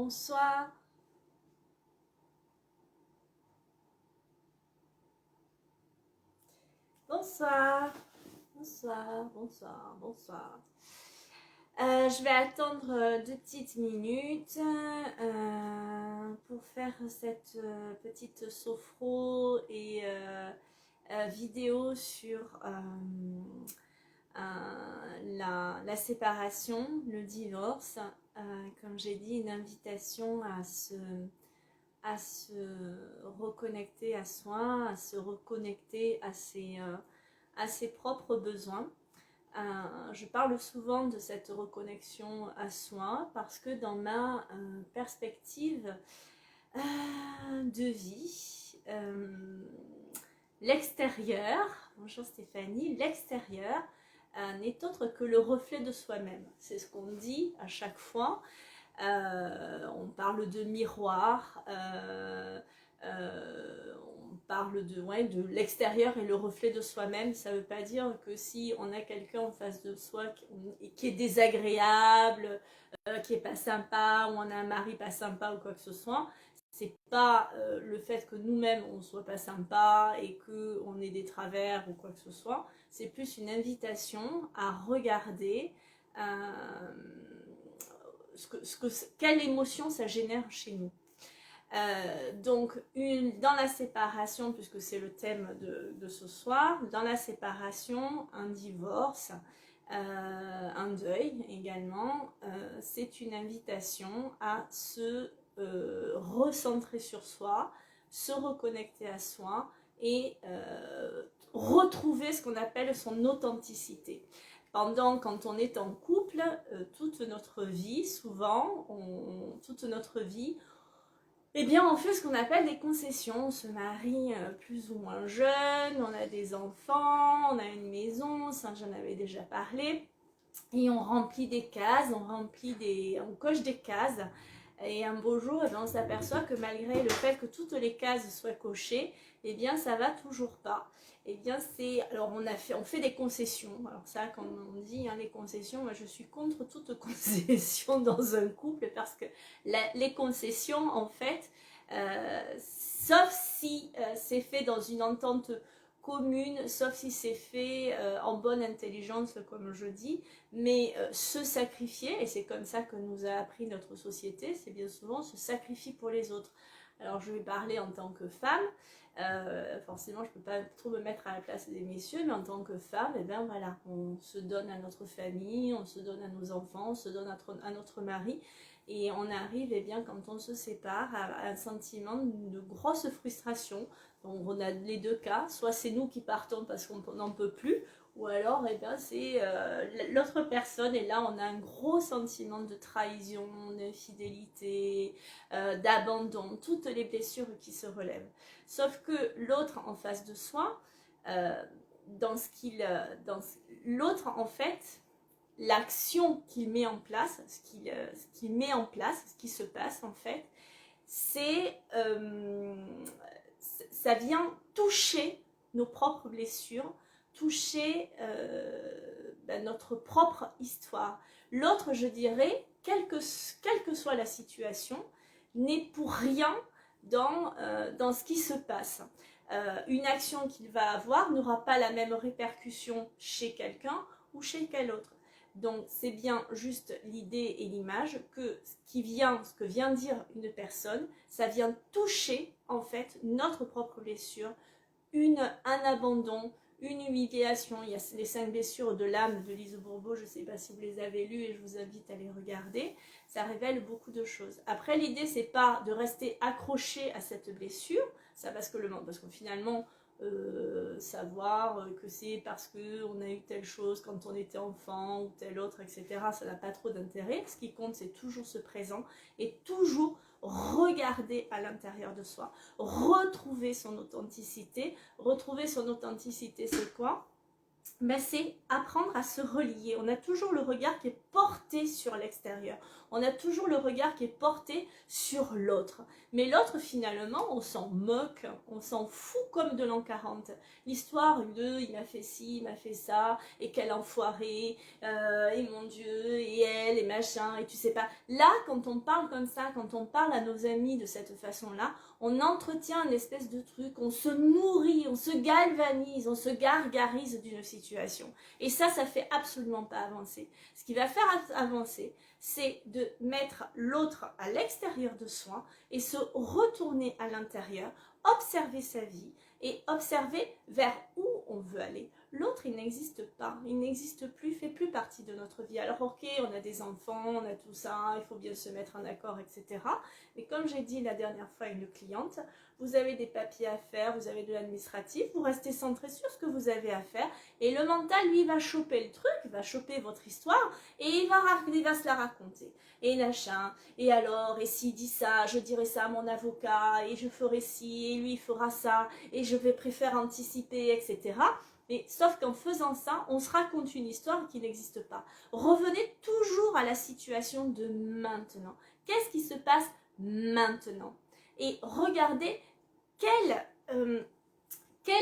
bonsoir. Bonsoir, bonsoir, bonsoir, bonsoir. Je vais attendre 2 petites minutes pour faire cette petite sophro et vidéo sur la séparation, le divorce. Comme j'ai dit, une invitation à se reconnecter à soi, à se reconnecter à ses propres besoins. Je parle souvent de cette reconnexion à soi parce que dans ma perspective de vie, l'extérieur, bonjour Stéphanie, l'extérieur n'est autre que le reflet de soi-même. C'est ce qu'on dit à chaque fois. On parle de miroir, on parle de l'extérieur et le reflet de soi-même. Ça ne veut pas dire que si on a quelqu'un en face de soi qui est désagréable, qui est pas sympa, ou on a un mari pas sympa ou quoi que ce soit, c'est pas le fait que nous-mêmes on soit pas sympa et qu'on ait des travers ou quoi que ce soit. C'est plus une invitation à regarder quelle émotion ça génère chez nous. Donc dans la séparation, puisque c'est le thème de ce soir, dans la séparation, un divorce, un deuil également, c'est une invitation à se recentrer sur soi, se reconnecter à soi et retrouver ce qu'on appelle son authenticité. Quand on est en couple, toute notre vie, souvent, toute notre vie, eh bien, on fait ce qu'on appelle des concessions. On se marie plus ou moins jeune, on a des enfants, on a une maison, ça j'en avais déjà parlé. Et on remplit des cases, on coche des cases. Et un beau jour, on s'aperçoit que malgré le fait que toutes les cases soient cochées, eh bien, ça va toujours pas. Eh bien, alors on fait des concessions. Alors ça, quand on dit les concessions, moi je suis contre toute concession dans un couple parce que les concessions, en fait, sauf si c'est fait dans une entente commune, sauf si c'est fait en bonne intelligence, comme je dis, mais se sacrifier, et c'est comme ça que nous a appris notre société, c'est bien souvent se sacrifier pour les autres. Alors je vais parler en tant que femme, forcément je ne peux pas trop me mettre à la place des messieurs, mais en tant que femme, eh bien voilà, on se donne à notre famille, on se donne à nos enfants, on se donne à notre mari, et on arrive, eh bien, quand on se sépare, à un sentiment de grosse frustration. Donc on a les deux cas, soit c'est nous qui partons parce qu'on n'en peut plus, ou alors eh bien, c'est l'autre personne, et là on a un gros sentiment de trahison, d'infidélité, d'abandon, toutes les blessures qui se relèvent. Sauf que l'autre en face de soi, l'autre en fait, l'action qu'il met en place, ce qui se passe en fait, ça vient toucher nos propres blessures, toucher notre propre histoire. L'autre, je dirais, quelle que soit la situation, n'est pour rien dans ce qui se passe. Une action qu'il va avoir n'aura pas la même répercussion chez quelqu'un ou chez quel autre. Donc c'est bien juste l'idée et l'image que ce que vient dire une personne, ça vient toucher en fait notre propre blessure, un abandon, une humiliation. Il y a les 5 blessures de l'âme de Lise Bourbeau, je ne sais pas si vous les avez lues et je vous invite à les regarder. Ça révèle beaucoup de choses. Après, l'idée, c'est pas de rester accroché à cette blessure, ça parce que finalement, savoir que c'est parce qu'on a eu telle chose quand on était enfant ou telle autre, etc., ça n'a pas trop d'intérêt. Ce qui compte, c'est toujours ce présent et toujours regarder à l'intérieur de soi, retrouver son authenticité. Retrouver son authenticité, c'est quoi? ben c'est apprendre à se relier. On a toujours le regard qui est porté sur l'extérieur. On a toujours le regard qui est porté sur l'autre. Mais l'autre, finalement, on s'en moque, on s'en fout comme de l'an 40. L'histoire de il m'a fait ci, il m'a fait ça, et quel enfoiré, et mon Dieu, et elle, et machin, et tu sais pas. Là, quand on parle comme ça, quand on parle à nos amis de cette façon-là, on entretient une espèce de truc, on se nourrit, on se galvanise, on se gargarise d'une situation. Et ça fait absolument pas avancer. Ce qui va faire avancer, c'est de mettre l'autre à l'extérieur de soi et se retourner à l'intérieur, observer sa vie et observer vers où on veut aller. L'autre, il n'existe pas, il n'existe plus, il fait plus partie de notre vie. Alors ok, on a des enfants, on a tout ça, il faut bien se mettre en accord, etc. Mais comme j'ai dit la dernière fois à une cliente, vous avez des papiers à faire, vous avez de l'administratif, vous restez centré sur ce que vous avez à faire et le mental, lui, va choper le truc, va choper votre histoire et il va se la raconter. Et machin, et alors, et s'il dit ça, je dirai ça à mon avocat, et je ferai ci, et lui il fera ça, et je vais préférer anticiper, etc. Mais sauf qu'en faisant ça, on se raconte une histoire qui n'existe pas. Revenez toujours à la situation de maintenant. Qu'est-ce qui se passe maintenant? Et regardez quelle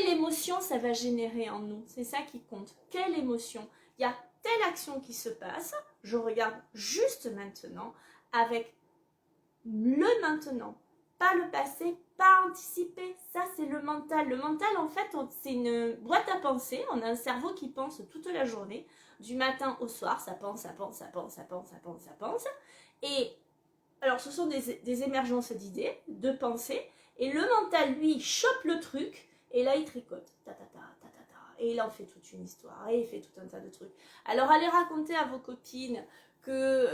émotion ça va générer en nous. C'est ça qui compte. Quelle émotion? Il y a telle action qui se passe, je regarde juste maintenant avec le maintenant. Pas le passé, pas anticiper, ça c'est le mental. Le mental en fait c'est une boîte à pensée, on a un cerveau qui pense toute la journée, du matin au soir, ça pense, ça pense, ça pense, ça pense, ça pense, ça pense. Et alors ce sont des émergences d'idées, de pensées, et le mental lui chope le truc, et là il tricote, et il en fait toute une histoire, et il fait tout un tas de trucs. Alors allez raconter à vos copines que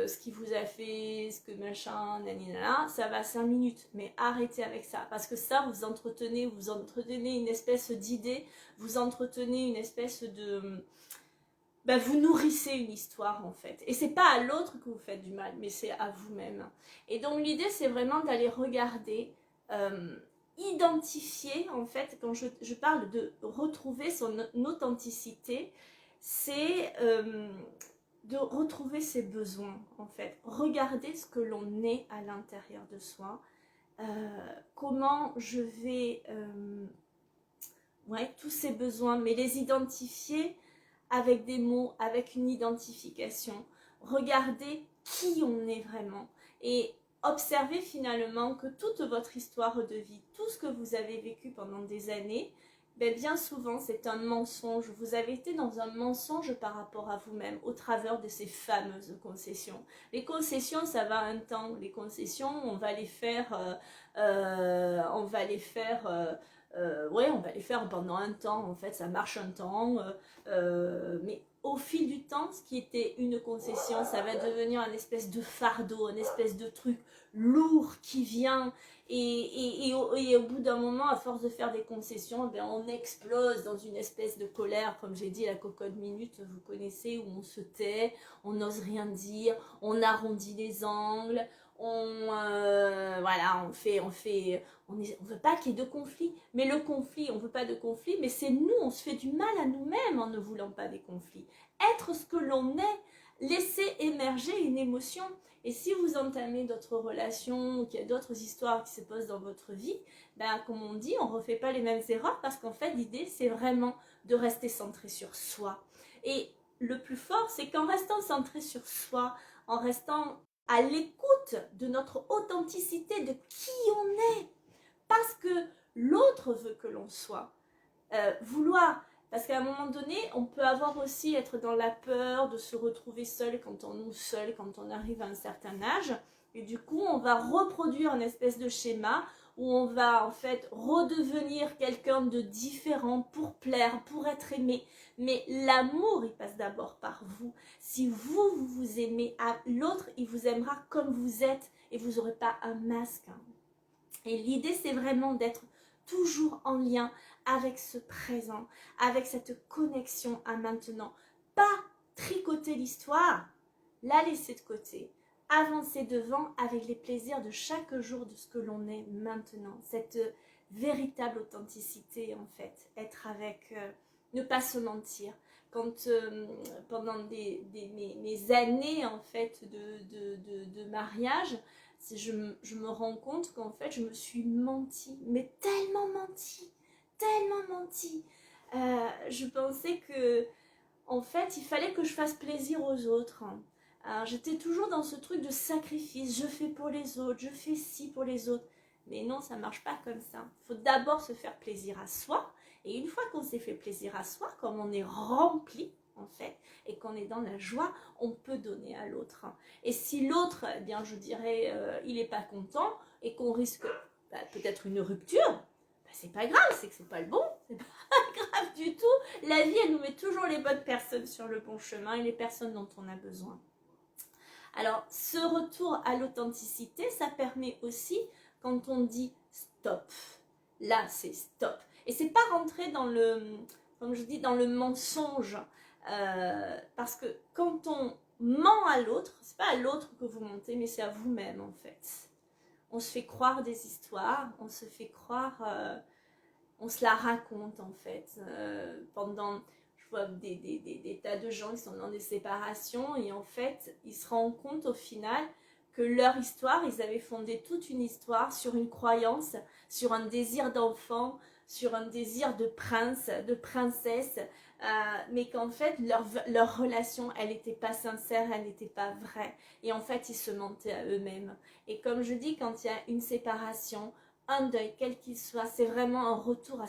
ce qu'il vous a fait, ce que machin, nanana, ça va 5 minutes, mais arrêtez avec ça, parce que ça, vous entretenez une espèce d'idée, vous entretenez une espèce de... Ben, vous nourrissez une histoire en fait, et c'est pas à l'autre que vous faites du mal, mais c'est à vous-même. Et donc l'idée, c'est vraiment d'aller regarder, identifier en fait, quand je parle de retrouver son authenticité, c'est... de retrouver ses besoins en fait, regarder ce que l'on est à l'intérieur de soi, comment je vais tous ces besoins, mais les identifier avec des mots, avec une identification, regarder qui on est vraiment et observer finalement que toute votre histoire de vie, tout ce que vous avez vécu pendant des années, ben bien souvent c'est un mensonge. Vous avez été dans un mensonge par rapport à vous-même au travers de ces fameuses concessions. Les concessions, ça va un temps. Les concessions, on va les faire, on va les faire pendant un temps. En fait, ça marche un temps, mais au fil du temps, ce qui était une concession, ça va devenir une espèce de fardeau, une espèce de truc lourd qui vient. Et au bout d'un moment, à force de faire des concessions, ben on explose dans une espèce de colère, comme j'ai dit, la cocotte minute, vous connaissez, où on se tait, on n'ose rien dire, on arrondit les angles, on veut pas qu'il y ait de conflit, mais le conflit, on veut pas de conflit, mais c'est nous, on se fait du mal à nous-mêmes en ne voulant pas des conflits. Être ce que l'on est, laisser émerger une émotion. Et si vous entamez d'autres relations, ou qu'il y a d'autres histoires qui se posent dans votre vie, ben, comme on dit, on ne refait pas les mêmes erreurs, parce qu'en fait, l'idée, c'est vraiment de rester centré sur soi. Et le plus fort, c'est qu'en restant centré sur soi, en restant à l'écoute de notre authenticité, de qui on est, parce que l'autre veut que l'on soit, vouloir... Parce qu'à un moment donné, on peut avoir aussi être dans la peur de se retrouver seul quand on arrive à un certain âge. Et du coup, on va reproduire une espèce de schéma où on va en fait redevenir quelqu'un de différent pour plaire, pour être aimé. Mais l'amour, il passe d'abord par vous. Si vous vous aimez, l'autre, il vous aimera comme vous êtes et vous n'aurez pas un masque. Et l'idée, c'est vraiment d'être toujours en lien avec ce présent, avec cette connexion à maintenant. Pas tricoter l'histoire, la laisser de côté, avancer devant avec les plaisirs de chaque jour de ce que l'on est maintenant. Cette véritable authenticité en fait, être avec ne pas se mentir. Quand pendant mes années en fait de mariage, je me rends compte qu'en fait je me suis menti, mais tellement menti, tellement menti. Je pensais que en fait il fallait que je fasse plaisir aux autres. J'étais toujours dans ce truc de sacrifice, je fais pour les autres, je fais ci pour les autres. Mais non, ça marche pas comme ça. Il faut d'abord se faire plaisir à soi. Et une fois qu'on s'est fait plaisir à soi, comme on est rempli, en fait, et qu'on est dans la joie, on peut donner à l'autre. Et si l'autre, eh bien, je dirais, il n'est pas content et qu'on risque peut-être une rupture, c'est pas grave, c'est que c'est pas le bon, c'est pas grave du tout. La vie, elle nous met toujours les bonnes personnes sur le bon chemin et les personnes dont on a besoin. Alors, ce retour à l'authenticité, ça permet aussi, quand on dit stop, là c'est stop. Et c'est pas rentrer dans le, comme je dis, dans le mensonge. Parce que quand on ment à l'autre, c'est pas à l'autre que vous mentez, mais c'est à vous-même en fait. On se fait croire des histoires, on se fait croire, on se la raconte en fait. Pendant, je vois des tas de gens qui sont dans des séparations et en fait, ils se rendent compte au final que leur histoire, ils avaient fondé toute une histoire sur une croyance, sur un désir d'enfant, sur un désir de prince, de princesse, mais qu'en fait, leur relation, elle n'était pas sincère, elle n'était pas vraie. Et en fait, ils se mentaient à eux-mêmes. Et comme je dis, quand il y a une séparation, un deuil, quel qu'il soit, c'est vraiment un retour à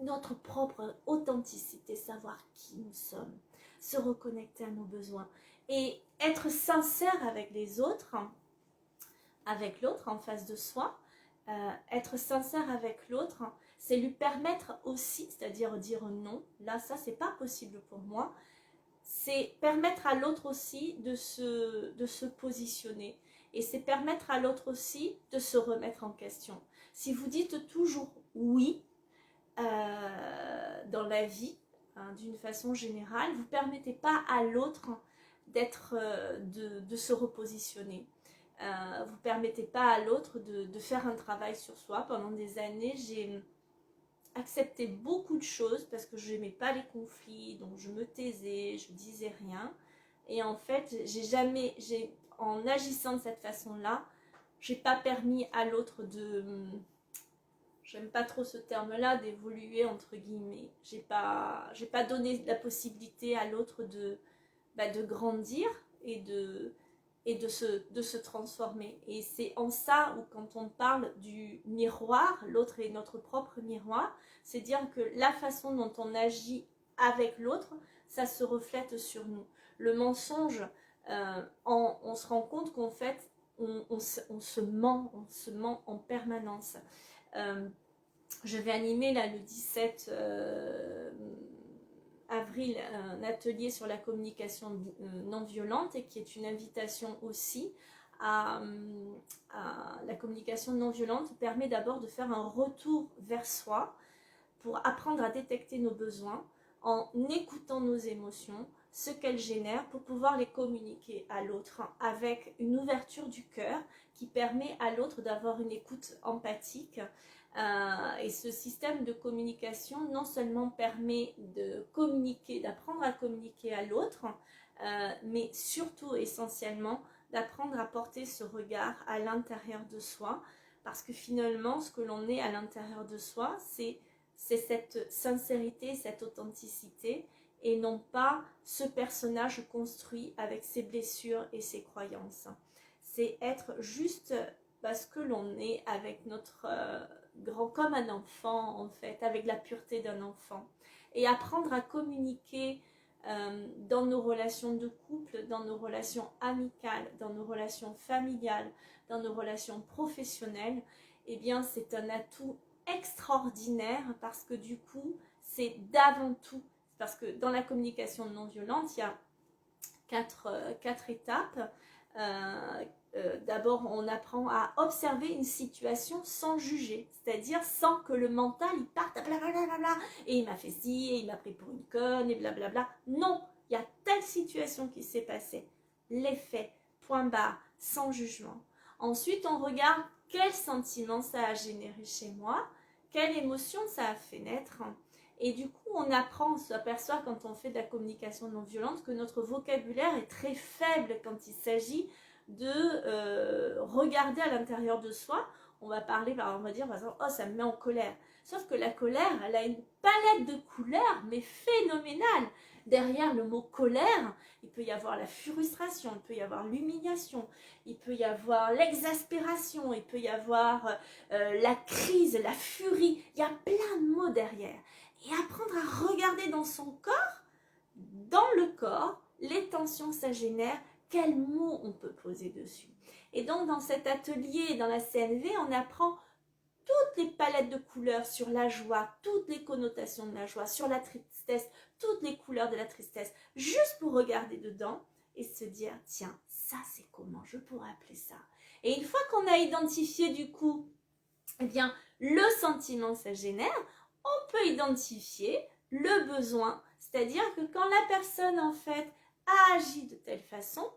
notre propre authenticité, savoir qui nous sommes, se reconnecter à nos besoins et être sincère avec les autres, avec l'autre en face de soi. Être sincère avec l'autre, c'est lui permettre aussi, c'est-à-dire dire non, là ça c'est pas possible pour moi, c'est permettre à l'autre aussi de se positionner et c'est permettre à l'autre aussi de se remettre en question. Si vous dites toujours oui dans la vie, d'une façon générale, vous ne permettez pas à l'autre de se repositionner. Vous ne permettez pas à l'autre de faire un travail sur soi. Pendant des années, j'ai accepté beaucoup de choses parce que je n'aimais pas les conflits, donc je me taisais, je disais rien. Et en fait, en agissant de cette façon-là, j'ai pas permis à l'autre j'aime pas trop ce terme-là, d'évoluer entre guillemets. J'ai pas donné la possibilité à l'autre de grandir et de se transformer. Et c'est en ça où quand on parle du miroir, l'autre est notre propre miroir, c'est dire que la façon dont on agit avec l'autre, ça se reflète sur nous. Le mensonge, on se rend compte qu'en fait, on se ment en permanence. Je vais animer là le 17 avril un atelier sur la communication non violente et qui est une invitation aussi à la communication non violente permet d'abord de faire un retour vers soi pour apprendre à détecter nos besoins en écoutant nos émotions, ce qu'elles génèrent pour pouvoir les communiquer à l'autre avec une ouverture du cœur qui permet à l'autre d'avoir une écoute empathique. Et ce système de communication non seulement permet de communiquer, d'apprendre à communiquer à l'autre, mais surtout essentiellement d'apprendre à porter ce regard à l'intérieur de soi, parce que finalement ce que l'on est à l'intérieur de soi, c'est cette sincérité, cette authenticité, et non pas ce personnage construit avec ses blessures et ses croyances. C'est être juste parce que l'on est avec notre grand, comme un enfant en fait, avec la pureté d'un enfant. Et apprendre à communiquer dans nos relations de couple, dans nos relations amicales, dans nos relations familiales, dans nos relations professionnelles, eh bien c'est un atout extraordinaire parce que du coup, c'est d'avant tout, parce que dans la communication non violente, il y a quatre étapes. D'abord, on apprend à observer une situation sans juger, c'est-à-dire sans que le mental il parte à blablabla, et il m'a fait ci, et il m'a pris pour une conne, et blablabla. Non, il y a telle situation qui s'est passée. Les faits, point barre, sans jugement. Ensuite, on regarde quel sentiment ça a généré chez moi, quelle émotion ça a fait naître, Et du coup, on apprend, on s'aperçoit quand on fait de la communication non violente que notre vocabulaire est très faible quand il s'agit de regarder à l'intérieur de soi. On va parler, on va dire par exemple, oh ça me met en colère. Sauf que la colère, elle a une palette de couleurs, mais phénoménale. Derrière le mot colère, il peut y avoir la frustration, il peut y avoir l'humiliation, il peut y avoir l'exaspération, il peut y avoir la crise, la furie. Il y a plein de mots derrière. Et apprendre à regarder dans son corps, dans le corps, les tensions ça génère, quels mots on peut poser dessus. Et donc dans cet atelier, dans la CNV, on apprend toutes les palettes de couleurs sur la joie, toutes les connotations de la joie, sur la tristesse, toutes les couleurs de la tristesse, juste pour regarder dedans et se dire, tiens, ça c'est comment je pourrais appeler ça. Et une fois qu'on a identifié du coup, eh bien, le sentiment que ça génère, on peut identifier le besoin, c'est-à-dire que quand la personne en fait agit de telle façon,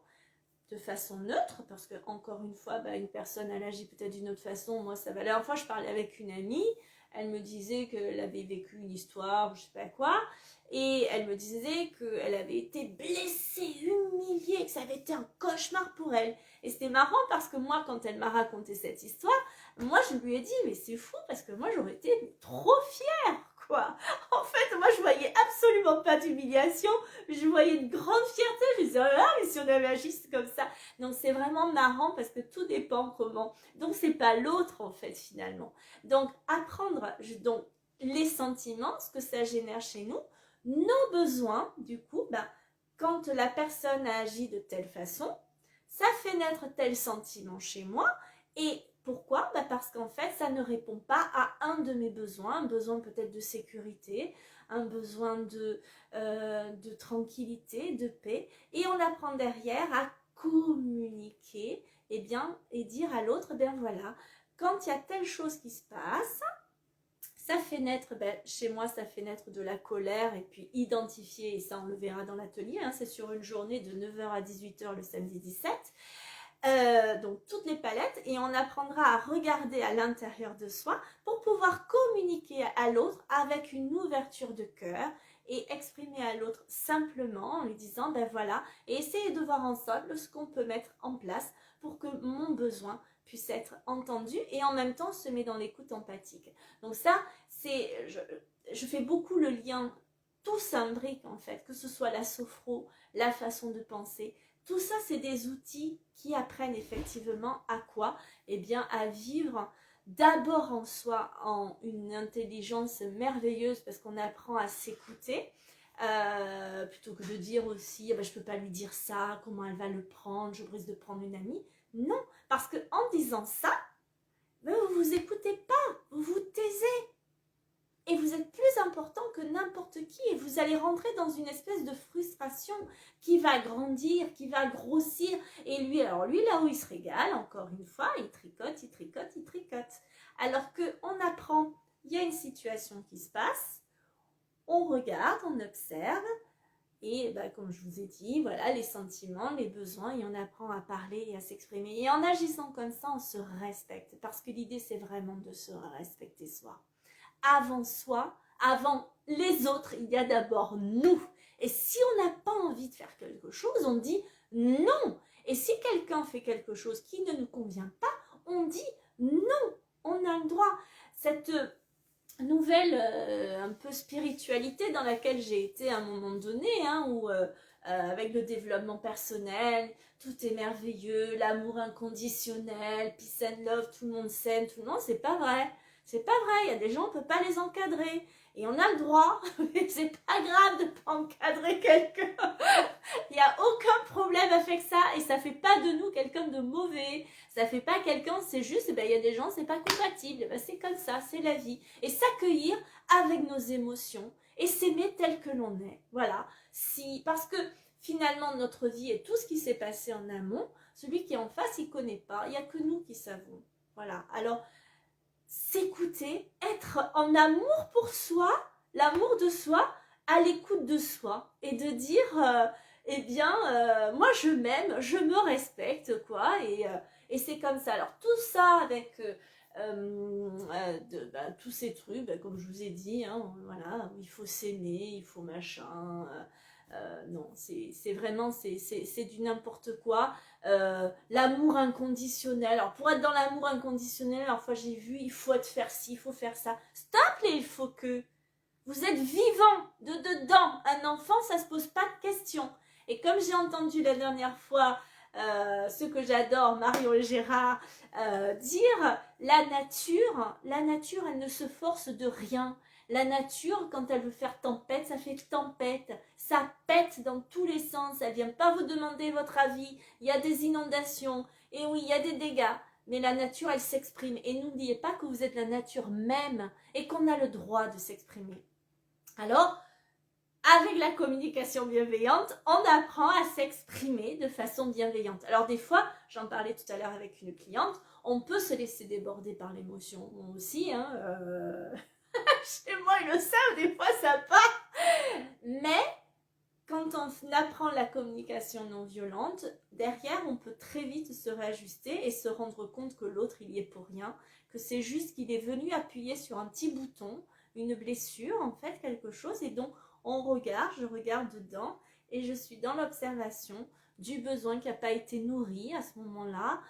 de façon neutre, parce que encore une fois, une personne elle agit peut-être d'une autre façon. Moi, ça va. La dernière fois, je parlais avec une amie, elle me disait qu'elle avait vécu une histoire, je sais pas quoi, et elle me disait qu'elle avait été blessée, humiliée, que ça avait été un cauchemar pour elle. Et c'était marrant parce que moi, quand elle m'a raconté cette histoire, moi, je lui ai dit, mais c'est fou parce que moi, j'aurais été trop fière, quoi. En fait, moi, je voyais absolument pas d'humiliation, je voyais une grande fierté, je me disais, oh là, mais si on avait agi comme ça. Donc, c'est vraiment marrant parce que tout dépend comment. Donc, c'est pas l'autre, en fait, finalement. Donc, apprendre donc, les sentiments, ce que ça génère chez nous, nos besoins, du coup, quand la personne a agi de telle façon, ça fait naître tel sentiment chez moi. Et pourquoi ? Parce qu'en fait, ça ne répond pas à un de mes besoins, un besoin peut-être de sécurité, un besoin de tranquillité, de paix. Et on apprend derrière à communiquer et dire à l'autre, voilà, quand il y a telle chose qui se passe, ça fait naître, chez moi, ça fait naître de la colère et puis identifier, et ça on le verra dans l'atelier, c'est sur une journée de 9h à 18h le samedi 17. Donc toutes les palettes, et on apprendra à regarder à l'intérieur de soi pour pouvoir communiquer à l'autre avec une ouverture de cœur et exprimer à l'autre simplement en lui disant voilà, et essayer de voir ensemble ce qu'on peut mettre en place pour que mon besoin puisse être entendu et en même temps se met dans l'écoute empathique. Donc ça, c'est, je fais beaucoup le lien, tout s'imbrique en fait, que ce soit la sophro, la façon de penser. Tout ça, c'est des outils qui apprennent effectivement à quoi ? À vivre d'abord en soi, en une intelligence merveilleuse, parce qu'on apprend à s'écouter, plutôt que de dire aussi, je ne peux pas lui dire ça, comment elle va le prendre, je risque de prendre une amie. Non, parce qu'en disant ça, vous ne vous écoutez pas, vous vous taisez. Et vous êtes plus important que n'importe qui et vous allez rentrer dans une espèce de frustration qui va grandir, qui va grossir. Et lui, là où il se régale, encore une fois, il tricote, il tricote, il tricote. Alors qu'on apprend, il y a une situation qui se passe, on regarde, on observe et comme je vous ai dit, voilà les sentiments, les besoins et on apprend à parler et à s'exprimer. Et en agissant comme ça, on se respecte parce que l'idée, c'est vraiment de se respecter soi. Avant soi, avant les autres, il y a d'abord nous. Et si on n'a pas envie de faire quelque chose, on dit non. Et si quelqu'un fait quelque chose qui ne nous convient pas, on dit non. On a le droit. Cette nouvelle un peu spiritualité dans laquelle j'ai été à un moment donné, où avec le développement personnel, tout est merveilleux, l'amour inconditionnel, peace and love, tout le monde s'aime, tout le monde, c'est pas vrai. C'est pas vrai, il y a des gens, on ne peut pas les encadrer. Et on a le droit, mais c'est pas grave de ne pas encadrer quelqu'un. Il n'y a aucun problème avec ça. Et ça ne fait pas de nous quelqu'un de mauvais. Ça ne fait pas quelqu'un, c'est juste, il y a des gens, c'est pas compatible. C'est comme ça, c'est la vie. Et s'accueillir avec nos émotions et s'aimer tel que l'on est. Voilà. Parce que finalement, notre vie et tout ce qui s'est passé en amont, celui qui est en face, il ne connaît pas. Il n'y a que nous qui savons. Voilà. Alors, s'écouter, être en amour pour soi, l'amour de soi, à l'écoute de soi et de dire moi je m'aime, je me respecte quoi et c'est comme ça. Alors tout ça avec tous ces trucs, comme je vous ai dit, hein, voilà, il faut s'aimer, il faut machin. Non, c'est vraiment, c'est du n'importe quoi. L'amour inconditionnel. Alors, pour être dans l'amour inconditionnel, alors, fois j'ai vu, il faut être faire ci, il faut faire ça. Stop les il faut que. Vous êtes vivant de dedans. Un enfant, ça se pose pas de questions. Et comme j'ai entendu la dernière fois ce que j'adore, Marion et Gérard, dire la nature, elle ne se force de rien. La nature, quand elle veut faire tempête, ça fait tempête. Ça pète dans tous les sens. Elle vient pas vous demander votre avis. Il y a des inondations. Et oui, il y a des dégâts. Mais la nature, elle s'exprime. Et n'oubliez pas que vous êtes la nature même et qu'on a le droit de s'exprimer. Alors, avec la communication bienveillante, on apprend à s'exprimer de façon bienveillante. Alors des fois, j'en parlais tout à l'heure avec une cliente, on peut se laisser déborder par l'émotion. Moi aussi, hein, chez moi, ils le savent, des fois ça part. Mais quand on apprend la communication non violente, derrière, on peut très vite se réajuster et se rendre compte que l'autre, il y est pour rien, que c'est juste qu'il est venu appuyer sur un petit bouton, une blessure, en fait, quelque chose, et donc on regarde, je regarde dedans, et je suis dans l'observation du besoin qui n'a pas été nourri à ce moment-là,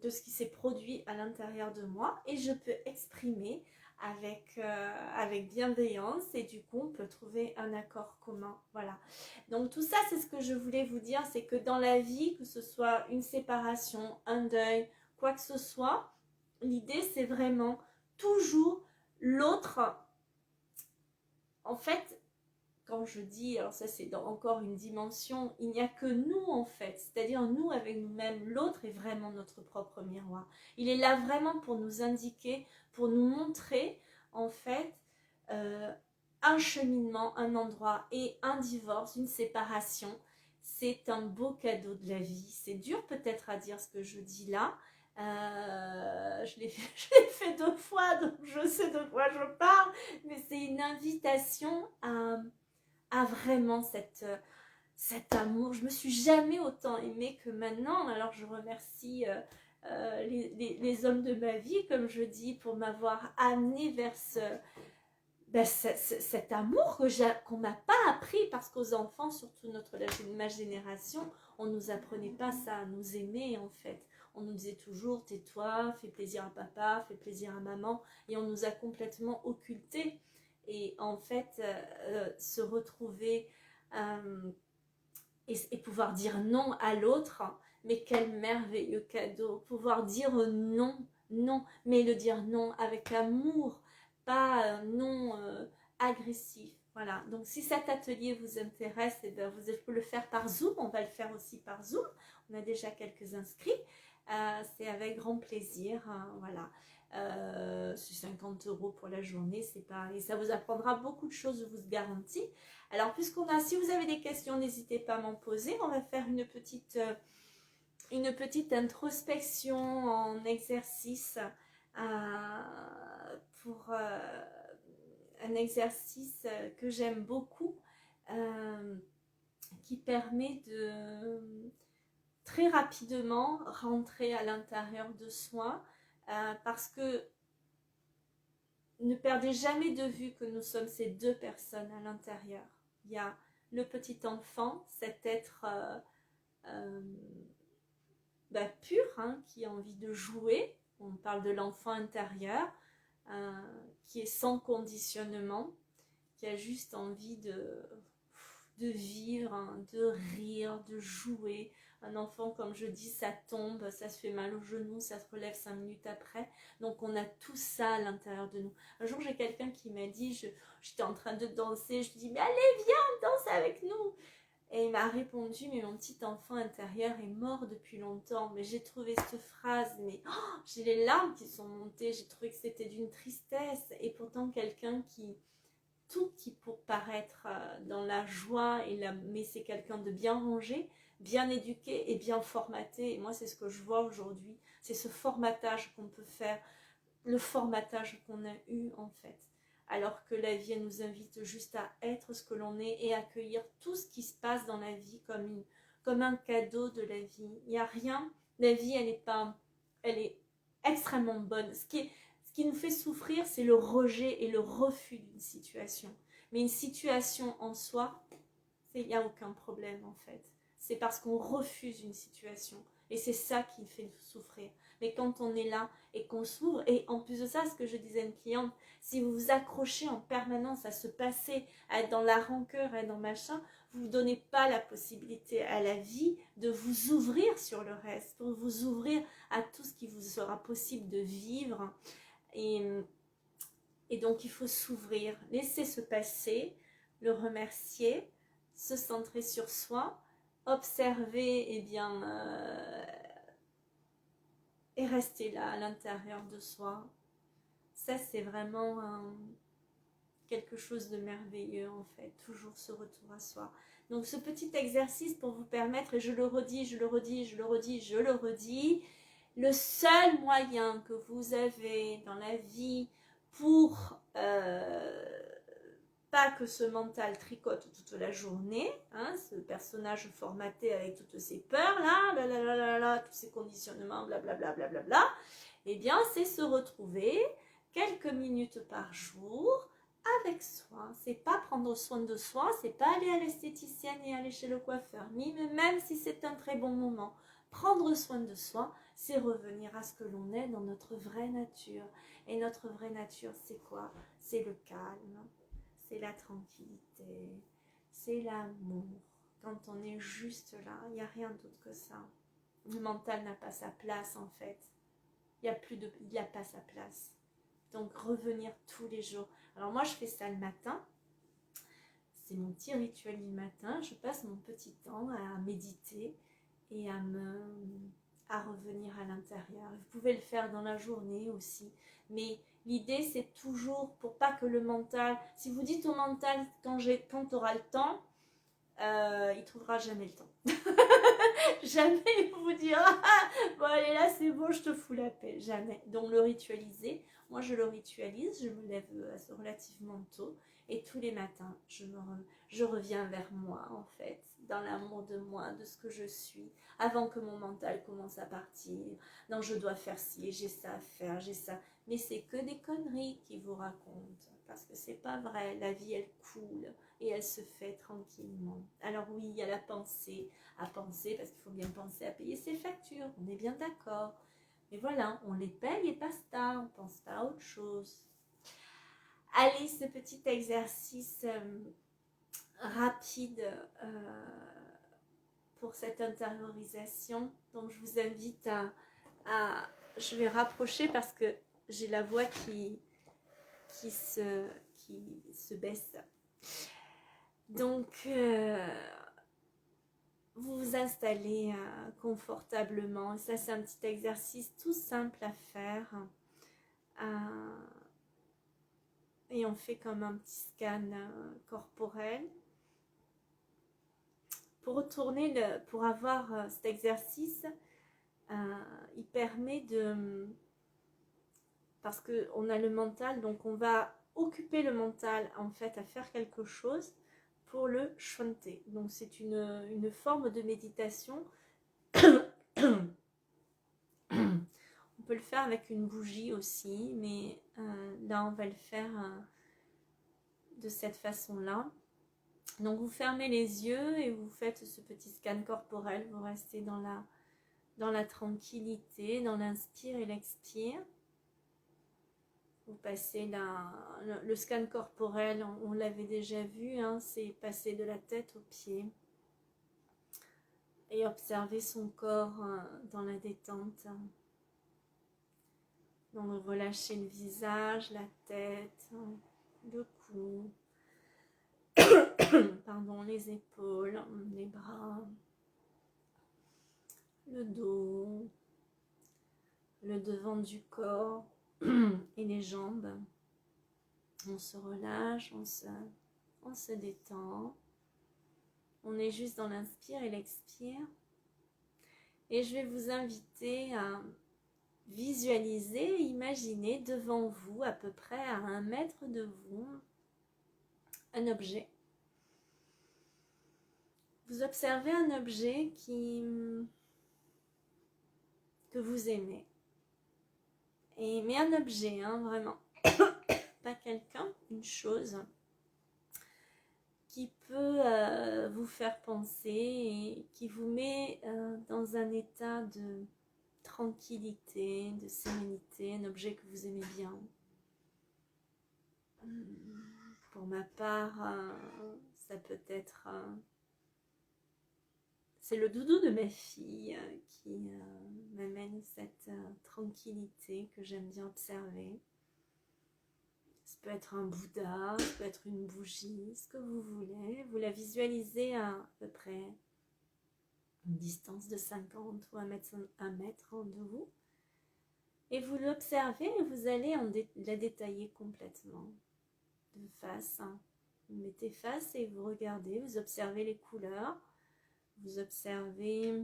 de ce qui s'est produit à l'intérieur de moi, et je peux exprimer avec bienveillance, et du coup on peut trouver un accord commun. Voilà, donc tout ça c'est ce que je voulais vous dire, c'est que dans la vie, que ce soit une séparation, un deuil, quoi que ce soit, l'idée c'est vraiment toujours l'autre. En fait, quand je dis, alors ça c'est encore une dimension, il n'y a que nous en fait, c'est-à-dire nous avec nous-mêmes, l'autre est vraiment notre propre miroir. Il est là vraiment pour nous indiquer, pour nous montrer en fait un cheminement, un endroit, et un divorce, une séparation, c'est un beau cadeau de la vie. C'est dur peut-être à dire ce que je dis là, je l'ai fait 2 fois, donc je sais de quoi je parle, mais c'est une invitation à vraiment cet amour. Je me suis jamais autant aimée que maintenant. Alors je remercie les hommes de ma vie, comme je dis, pour m'avoir amenée vers cet amour qu'on m'a pas appris, parce qu'aux enfants, surtout ma génération, on nous apprenait pas ça, à nous aimer en fait. On nous disait toujours tais-toi, fais plaisir à papa, fais plaisir à maman, et on nous a complètement occultés. Et en fait, se retrouver et pouvoir dire non à l'autre, mais quel merveilleux cadeau, pouvoir dire non, non, mais le dire non avec amour, pas non agressif. Voilà, donc si cet atelier vous intéresse, eh bien, vous pouvez le faire par Zoom, on va le faire aussi par Zoom, on a déjà quelques inscrits, c'est avec grand plaisir, hein, voilà. C'est 50 € pour la journée, c'est pas, et ça vous apprendra beaucoup de choses, je vous le garantis. Alors si vous avez des questions, n'hésitez pas à m'en poser. On va faire une petite introspection en exercice pour un exercice que j'aime beaucoup, qui permet de très rapidement rentrer à l'intérieur de soi, parce que ne perdez jamais de vue que nous sommes ces 2 personnes à l'intérieur. Il y a le petit enfant, cet être pur, hein, qui a envie de jouer. On parle de l'enfant intérieur, qui est sans conditionnement, qui a juste envie de vivre, hein, de rire, de jouer. Un enfant, comme je dis, ça tombe, ça se fait mal au genou, ça se relève 5 minutes après. Donc on a tout ça à l'intérieur de nous. Un jour, j'ai quelqu'un qui m'a dit, j'étais en train de danser, je lui dis, mais allez, viens, danse avec nous. Et il m'a répondu, mais mon petit enfant intérieur est mort depuis longtemps. Mais j'ai trouvé cette phrase, mais j'ai les larmes qui sont montées, j'ai trouvé que c'était d'une tristesse. Et pourtant, quelqu'un qui pour paraître dans la joie, mais c'est quelqu'un de bien rangé, bien éduqué et bien formaté. Et moi, c'est ce que je vois aujourd'hui, c'est ce formatage qu'on peut faire, le formatage qu'on a eu en fait. Alors que la vie, elle nous invite juste à être ce que l'on est et accueillir tout ce qui se passe dans la vie comme un cadeau de la vie. Il n'y a rien, la vie, elle extrêmement bonne. Ce qui nous fait souffrir, c'est le rejet et le refus d'une situation. Mais une situation en soi, il n'y a aucun problème en fait. C'est parce qu'on refuse une situation. Et c'est ça qui fait souffrir. Mais quand on est là et qu'on s'ouvre, et en plus de ça, ce que je disais à une cliente, si vous vous accrochez en permanence à se passer, à être dans la rancœur, à être dans machin, vous ne donnez pas la possibilité à la vie de vous ouvrir sur le reste, pour vous ouvrir à tout ce qui vous sera possible de vivre. Et donc il faut s'ouvrir, laisser se passer, le remercier, se centrer sur soi, observer et rester là à l'intérieur de soi. Ça c'est vraiment quelque chose de merveilleux en fait, toujours ce retour à soi. Donc ce petit exercice pour vous permettre, et je le redis, je le redis, je le redis, je le redis, le seul moyen que vous avez dans la vie pour pas que ce mental tricote toute la journée, hein, ce personnage formaté avec toutes ces peurs là, tous ces conditionnements, blablabla, blablabla, eh bien c'est se retrouver quelques minutes par jour avec soi. C'est pas prendre soin de soi, c'est pas aller à l'esthéticienne et aller chez le coiffeur, même si c'est un très bon moment. Prendre soin de soi, c'est revenir à ce que l'on est dans notre vraie nature. Et notre vraie nature, c'est quoi? C'est le calme, c'est la tranquillité, c'est l'amour. Quand on est juste là, il n'y a rien d'autre que ça. Le mental n'a pas sa place en fait. Il n'y a pas sa place. Donc revenir tous les jours. Alors moi je fais ça le matin. C'est mon petit rituel du matin. Je passe mon petit temps à méditer et à revenir à l'intérieur. Vous pouvez le faire dans la journée aussi. Mais l'idée, c'est toujours pour pas que le mental... Si vous dites au mental, quand tu auras le temps, il ne trouvera jamais le temps. Jamais il vous dira, bon allez là, c'est bon, je te fous la paix. Jamais. Donc le ritualiser. Moi, je le ritualise. Je me lève relativement tôt. Et tous les matins, je reviens vers moi, en fait, dans l'amour de moi, de ce que je suis, avant que mon mental commence à partir. Non, je dois faire ci, j'ai ça à faire, j'ai ça. Mais c'est que des conneries qu'ils vous racontent, parce que c'est pas vrai. La vie, elle coule et elle se fait tranquillement. Alors oui, il y a la pensée à penser, parce qu'il faut bien penser à payer ses factures, on est bien d'accord. Mais voilà, on les paye et basta, on pense pas à autre chose. Allez, ce petit exercice rapide pour cette intériorisation. Donc, je vous invite à... Je vais rapprocher parce que j'ai la voix qui se baisse. Donc, vous vous installez confortablement. Ça, c'est un petit exercice tout simple à faire. Et on fait comme un petit scan corporel. Pour retourner, pour avoir cet exercice, il permet de... Parce qu'on a le mental, donc on va occuper le mental en fait à faire quelque chose pour le chanter. Donc c'est une forme de méditation. On peut le faire avec une bougie aussi, mais là on va le faire de cette façon-là. Donc vous fermez les yeux et vous faites ce petit scan corporel, vous restez dans la tranquillité, dans l'inspire et l'expire. Vous passez le scan corporel, on l'avait déjà vu, hein, c'est passer de la tête aux pieds et observer son corps dans la détente. Donc relâchez le visage, la tête, le cou, pardon, les épaules, les bras, le dos, le devant du corps et les jambes. On se relâche, on se détend. On est juste dans l'inspire et l'expire. Et je vais vous inviter à visualiser, imaginer devant vous, à peu près à 1 mètre de vous, un objet. Vous observez un objet que vous aimez. Mais un objet, hein, vraiment. Pas quelqu'un, une chose qui peut vous faire penser et qui vous met dans un état de tranquillité, de sérénité, un objet que vous aimez bien. Pour ma part, ça peut être... c'est le doudou de ma fille qui m'amène cette tranquillité que j'aime bien observer. Ça peut être un Bouddha, ça peut être une bougie, ce que vous voulez. Vous la visualisez à peu près une distance de 50 ou 1 mètre de vous. Et vous l'observez et vous allez la détailler complètement. De face. Vous mettez face et vous regardez, vous observez les couleurs. Vous observez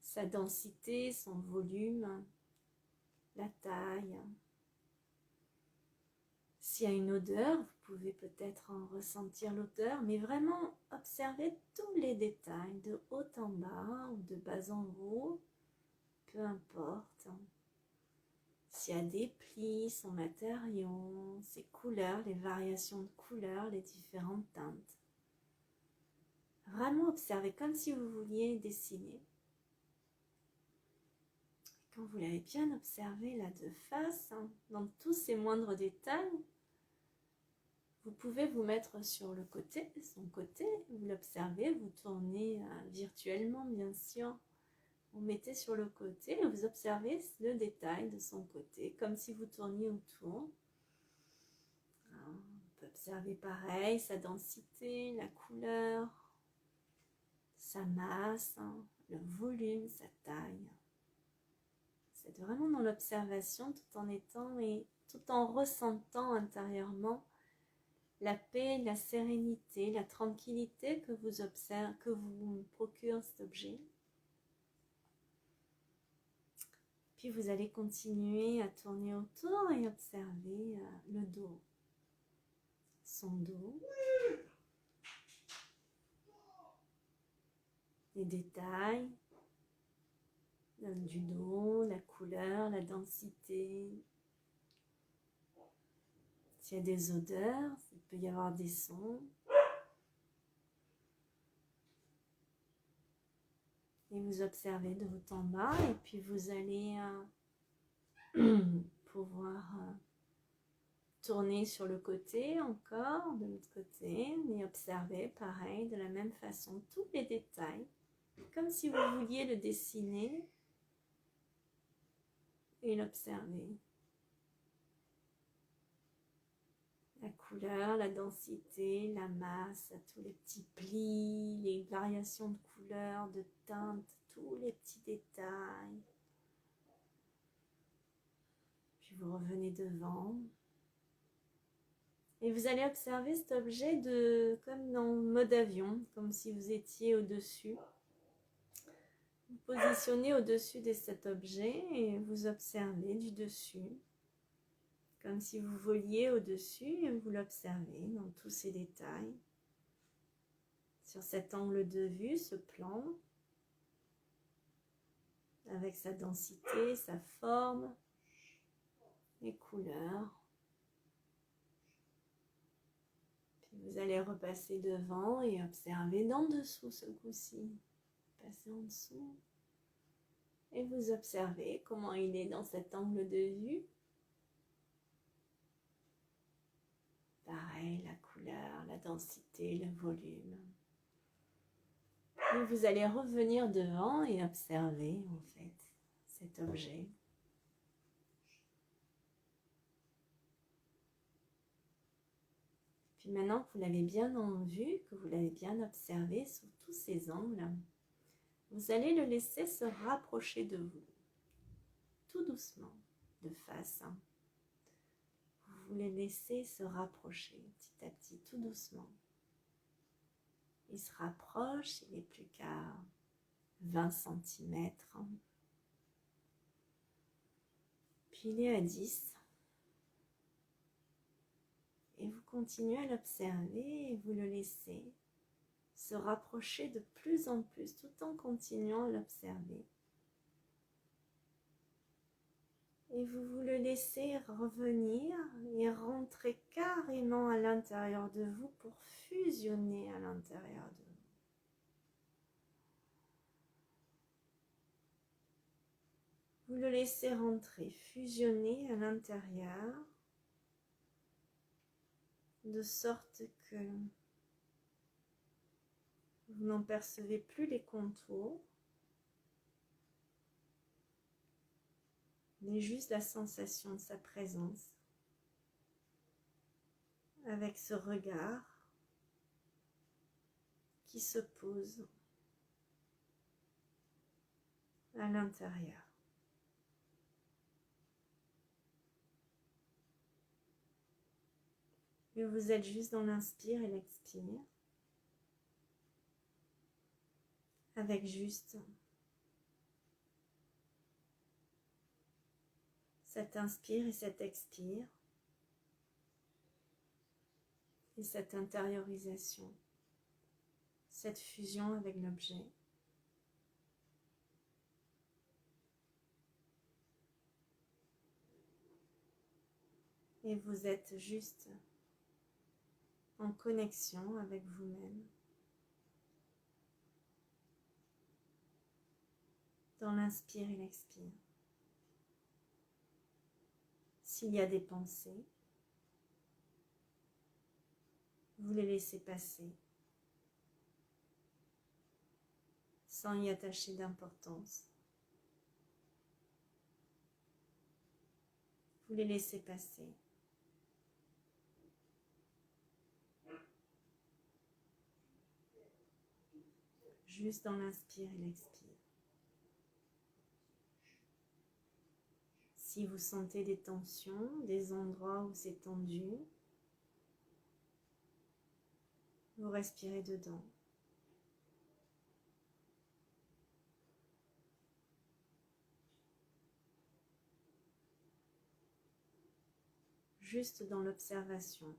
sa densité, son volume, la taille. S'il y a une odeur, vous pouvez peut-être en ressentir l'odeur, mais vraiment observez tous les détails, de haut en bas ou de bas en haut, peu importe. S'il y a des plis, son matériau, ses couleurs, les variations de couleurs, les différentes teintes. Vraiment observez comme si vous vouliez dessiner. Quand vous l'avez bien observé là de face, dans tous ces moindres détails, vous pouvez vous mettre sur le côté, son côté, vous l'observez, vous tournez virtuellement bien sûr, vous mettez sur le côté et vous observez le détail de son côté, comme si vous tourniez autour. On peut observer pareil, sa densité, la couleur, sa masse, le volume, sa taille. C'est vraiment dans l'observation tout en étant et tout en ressentant intérieurement la paix, la sérénité, la tranquillité que vous observez, que vous procure cet objet. Puis vous allez continuer à tourner autour et observer le dos, son dos, les détails du dos, la couleur, la densité. S'il y a des odeurs, il peut y avoir des sons. Et vous observez de haut en bas et puis vous allez pouvoir tourner sur le côté encore, de l'autre côté, et observer pareil, de la même façon, tous les détails, comme si vous vouliez le dessiner et l'observer. La couleur, la densité, la masse, tous les petits plis, les variations de couleurs, de teintes, tous les petits détails. Puis vous revenez devant. Et vous allez observer cet objet comme dans le mode avion, comme si vous étiez au-dessus. Vous positionnez au-dessus de cet objet et vous observez du dessus. Comme si vous voliez au-dessus et vous l'observez dans tous ces détails. Sur cet angle de vue, ce plan, avec sa densité, sa forme, les couleurs. Puis vous allez repasser devant et observer d'en dessous ce coup-ci. Passez en dessous. Et vous observez comment il est dans cet angle de vue. Pareil, la couleur, la densité, le volume. Et vous allez revenir devant et observer en fait cet objet. Puis maintenant que vous l'avez bien en vue, que vous l'avez bien observé sous tous ces angles, vous allez le laisser se rapprocher de vous, tout doucement, de face. Vous le laissez se rapprocher petit à petit, tout doucement. Il se rapproche, il n'est plus qu'à 20 cm. Puis il est à 10. Et vous continuez à l'observer et vous le laissez se rapprocher de plus en plus tout en continuant à l'observer. Et vous le laissez revenir et rentrer carrément à l'intérieur de vous pour fusionner à l'intérieur de vous. Vous le laissez rentrer, fusionner à l'intérieur, de sorte que vous n'en percevez plus les contours, mais juste la sensation de sa présence, avec ce regard qui se pose à l'intérieur. Et vous êtes juste dans l'inspire et l'expire, avec juste cet inspire et cet expire, et cette intériorisation, cette fusion avec l'objet. Et vous êtes juste en connexion avec vous-même, dans l'inspire et l'expire. S'il y a des pensées, vous les laissez passer, sans y attacher d'importance. Vous les laissez passer. Juste dans l'inspire et l'expire. Si vous sentez des tensions, des endroits où c'est tendu, vous respirez dedans. Juste dans l'observation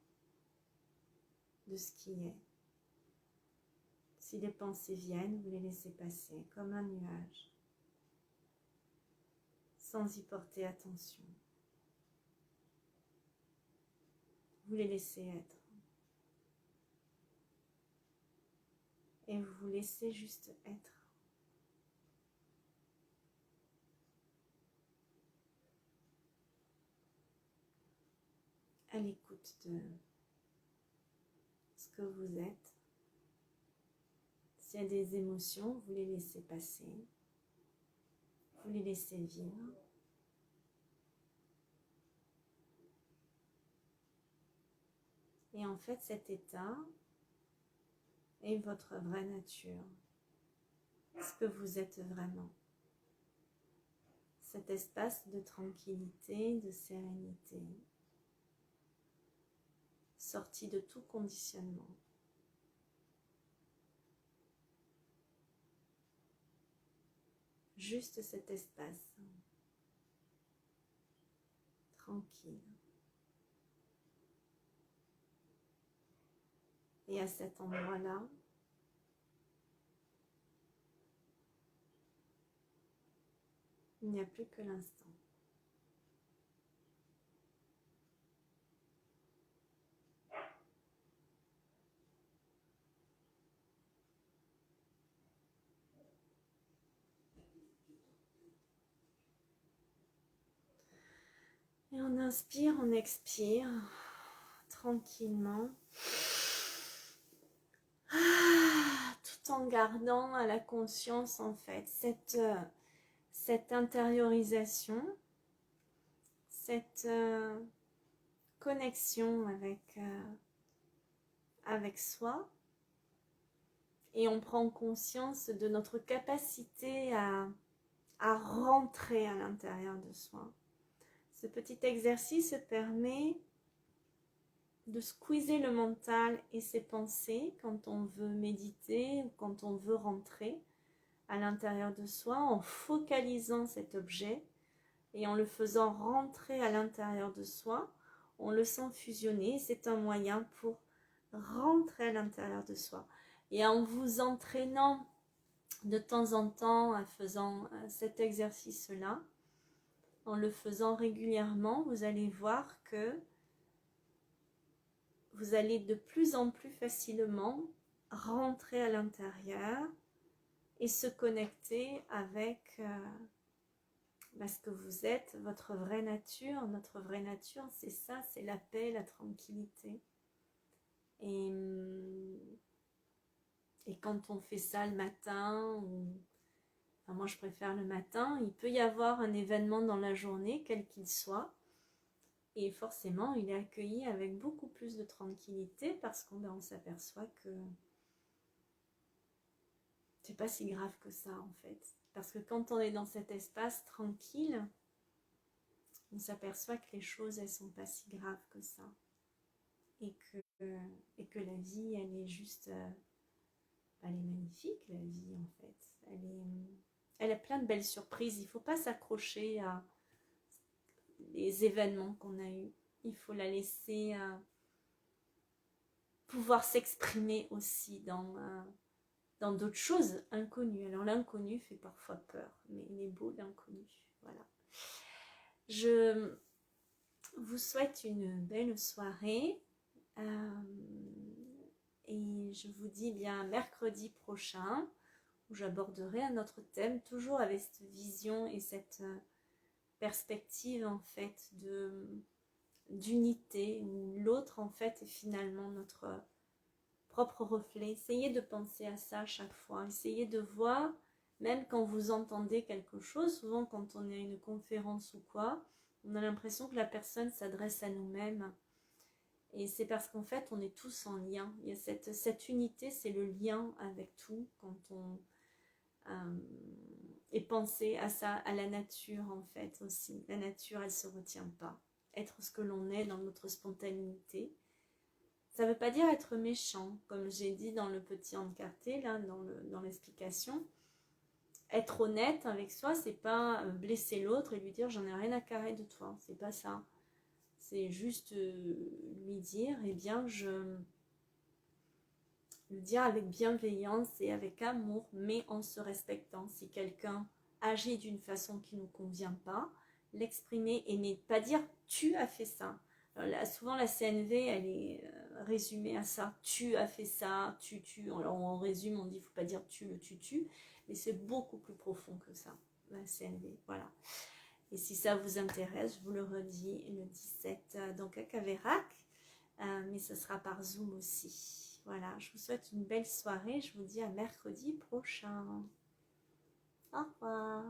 de ce qui est. Si les pensées viennent, vous les laissez passer comme un nuage, sans y porter attention. Vous les laissez être. Et vous vous laissez juste être. À l'écoute de ce que vous êtes. S'il y a des émotions, vous les laissez passer. Vous les laissez vivre. Et en fait, cet état est votre vraie nature. Ce que vous êtes vraiment. Cet espace de tranquillité, de sérénité, sorti de tout conditionnement. Juste cet espace, tranquille. Et à cet endroit-là, il n'y a plus que l'instant. Et on inspire, on expire tranquillement, tout en gardant à la conscience en fait cette intériorisation, cette connexion avec soi. Et on prend conscience de notre capacité à rentrer à l'intérieur de soi. Ce petit exercice permet de squeezer le mental et ses pensées quand on veut méditer ou quand on veut rentrer à l'intérieur de soi en focalisant cet objet et en le faisant rentrer à l'intérieur de soi. On le sent fusionner, c'est un moyen pour rentrer à l'intérieur de soi. Et en vous entraînant de temps en temps en faisant cet exercice-là, en le faisant régulièrement, vous allez voir que vous allez de plus en plus facilement rentrer à l'intérieur et se connecter avec ce que vous êtes, votre vraie nature. Notre vraie nature, c'est ça, c'est la paix, la tranquillité. Et quand on fait ça le matin, enfin moi je préfère le matin, il peut y avoir un événement dans la journée, quel qu'il soit, et forcément il est accueilli avec beaucoup plus de tranquillité parce qu'on s'aperçoit que c'est pas si grave que ça en fait. Parce que quand on est dans cet espace tranquille, on s'aperçoit que les choses elles sont pas si graves que ça. Et que la vie elle est juste... elle est magnifique la vie en fait. Elle a plein de belles surprises. Il ne faut pas s'accrocher à les événements qu'on a eus. Il faut la laisser pouvoir s'exprimer aussi dans d'autres choses inconnues. Alors l'inconnu fait parfois peur, mais il est beau l'inconnu. Voilà. Je vous souhaite une belle soirée. Et je vous dis bien mercredi prochain où j'aborderai un autre thème, toujours avec cette vision et cette perspective en fait d'unité, où l'autre en fait est finalement notre propre reflet. Essayez de penser à ça à chaque fois, essayez de voir, même quand vous entendez quelque chose, souvent quand on est à une conférence ou quoi, on a l'impression que la personne s'adresse à nous-mêmes. Et c'est parce qu'en fait, on est tous en lien. Il y a cette unité, c'est le lien avec tout. Quand on est pensé à ça, à la nature en fait aussi. La nature, elle ne se retient pas. Être ce que l'on est dans notre spontanéité. Ça ne veut pas dire être méchant, comme j'ai dit dans le petit encarté, là, dans l'explication. Être honnête avec soi, c'est pas blesser l'autre et lui dire j'en ai rien à carrer de toi. C'est pas ça. C'est juste lui dire, eh bien, le dire avec bienveillance et avec amour, mais en se respectant. Si quelqu'un agit d'une façon qui ne nous convient pas, l'exprimer et ne pas dire tu as fait ça. Alors là, souvent la CNV, elle est résumée à ça. Tu as fait ça, tu. Alors on résume, on dit il ne faut pas dire tu, le tu, mais c'est beaucoup plus profond que ça, la CNV. Voilà. Et si ça vous intéresse, je vous le redis, le 17, donc à Caverac, mais ce sera par Zoom aussi. Voilà, je vous souhaite une belle soirée, je vous dis à mercredi prochain. Au revoir.